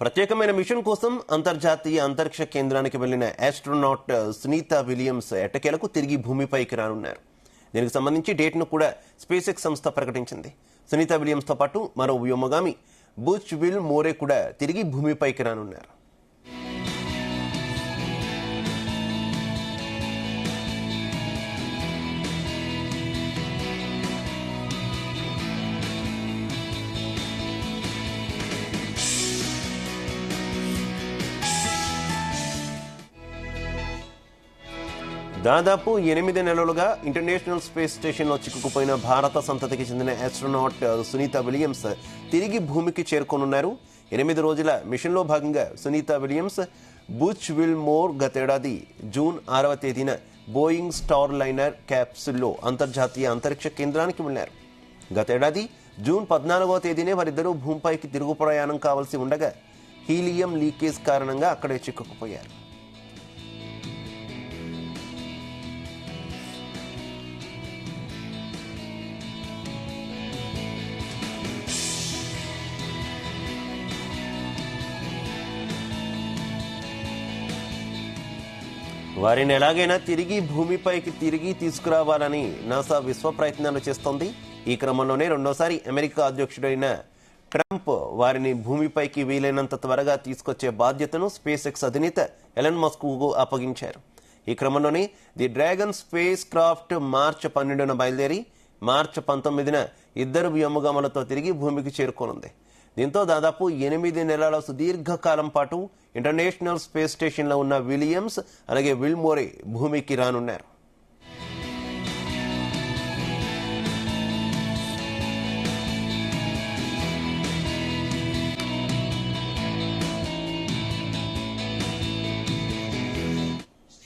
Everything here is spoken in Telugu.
ప్రత్యేకమైన మిషన్ కోసం అంతర్జాతీయ అంతరిక్ష కేంద్రానికి వెళ్లిన ఆస్ట్రోనాట్ సునీత విలియమ్స్ ఎట్టకేలకు తిరిగి భూమిపైకి రానున్నారు. దీనికి సంబంధించి డేట్ను కూడా స్పేస్ ఎక్స్ సంస్థ ప్రకటించింది. సునీత విలియమ్స్ తో పాటు మరో వ్యోమగామి బుచ్ విల్ మోరే కూడా తిరిగి భూమిపైకి రానున్నారు. దాదాపు 8 నెలలుగా ఇంటర్నేషనల్ స్పేస్ స్టేషన్లో చిక్కుకుపోయిన భారత సంతతికి చెందిన ఆస్ట్రోనాట్ సునీత విలియమ్స్ తిరిగి భూమికి చేరుకోనున్నారు. 8 రోజుల మిషన్లో భాగంగా Sunita Williams Butch Wilmore గతేడాది జూన్ 6వ తేదీన బోయింగ్ స్టార్ లైనర్ క్యాప్సుల్లో అంతర్జాతీయ అంతరిక్ష కేంద్రానికి వెళ్లారు. గతేడాది జూన్ 14వ తేదీనే వారిద్దరూ భూమిపైకి తిరుగు ప్రయాణం కావాల్సి ఉండగా హీలియం లీకేజ్ కారణంగా అక్కడే చిక్కుకుపోయారు. వారిని ఎలాగైనా తిరిగి భూమిపైకి తీసుకురావాలని నాసా విశ్వ ప్రయత్నాలు చేస్తోంది. ఈ క్రమంలోనే రెండోసారి అమెరికా అధ్యక్షుడైన ట్రంప్ వారిని భూమిపైకి వీలైనంత త్వరగా తీసుకొచ్చే బాధ్యతను స్పేస్ ఎక్స్ అధినేత ఎలన్ మస్క్ కు అప్పగించారు. ఈ క్రమంలోనే ది డ్రాగన్ స్పేస్ క్రాఫ్ట్ మార్చి 12న బయలుదేరి మార్చి 19న 2 వ్యోమగాములతో తిరిగి భూమికి చేరుకోనుంది. దీంతో దాదాపు 8 నెలల సుదీర్ఘకాలం పాటు ఇంటర్నేషనల్ స్పేస్ స్టేషన్లో ఉన్న విలియమ్స్ అలాగే విల్ మోరే భూమికి రానున్నారు.